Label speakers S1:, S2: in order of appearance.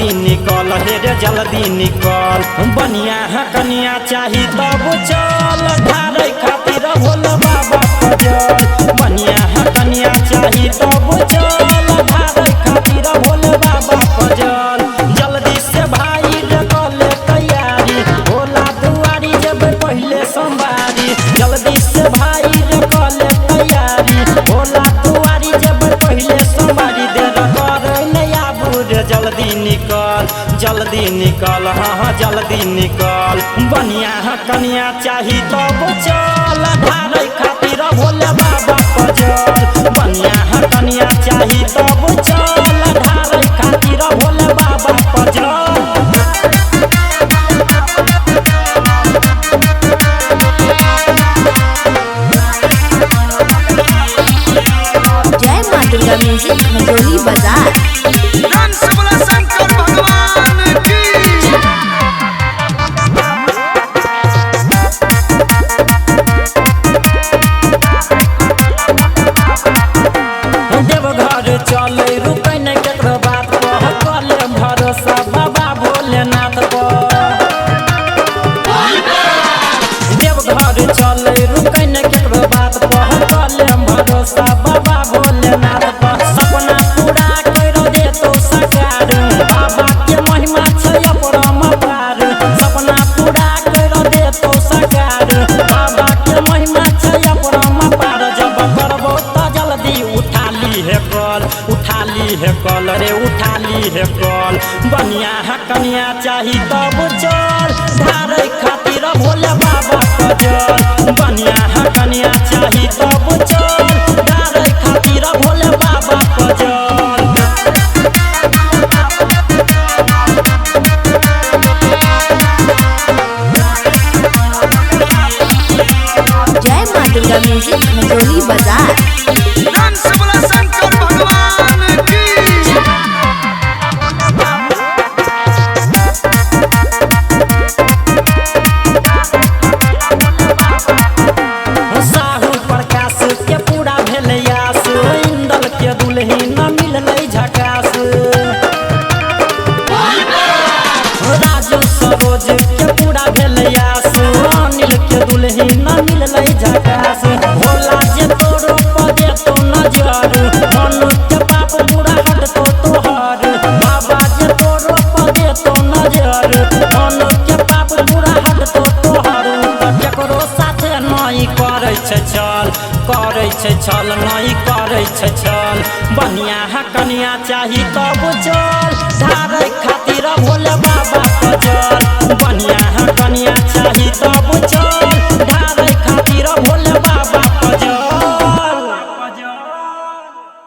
S1: जल्दी निकल हे रे जल्दी निकल। बनिया है कनिया चाही तब चल धारे खातिर भोले बाबा पजल। बनिया है कनिया चाही तब चल धारे खातिर भोले बाबा पजल। जल्दी से भाई कर ले तैयारी भोला दुआरी जब पहले सोमवारी। जल्दी से भाई कर ले तैयारी भोला दुआरी जब पहले सोमवारी। देर कर नया बुढ़ जल्दी निकल जल्दी निकल हाँ जल्दी निकल। बनिया है कनिया चाही तब चल धारे खातिर भोले बाबा पजल। बनिया है कनिया चाही तब चल धारे खातिर भोले बाबा पजल।
S2: जय मां दुर्गा म्यूजिक खजोली बाजार।
S3: शंकर भगवान की
S1: देवघर चले रुकै न केकरो बात पर कल भरोसा बाबा भोलेनाथ पर। देवघर चले रुकै न केकरो बात पर कल भरोसा बाबा भोलेनाथ पर। सपना पूरा कर दे तो साकार बाबा के महिमा छै अपरंपार। सपना पूरा कर दे तो साकार बाबा के महिमा छै अपरंपार। जब करबो त जल्दी उठा ली है कल रे उठा ली है कल। बनिया है कनिया चाही तब चल धारे खातिर भोले बाबा पजल। बनिया है कनिया चाही तब चल धारे खातिर भोले बाबा पजल।
S2: जय मां दुर्गा म्यूजिक खजोली बाजार।
S3: शंकर भगवान की
S1: साहू प्रकाश के पूरा भेल आस इंदल के दुल्ही न मिललै झकास। राजू सरोज के पूरा भेल आस अनिल के दुल्ही न मिललै झकास। भोला जे तोरो पजे तो नजर मनु के पाप पूरा हटतो तोहर। बाबा जे तोरो पजे तो नजर मनु के पाप पूरा हटतो तोहर। केकरो साथे नहीं करै छै छल नहीं करै छै छल। बनिया है कनिया चाही तब चल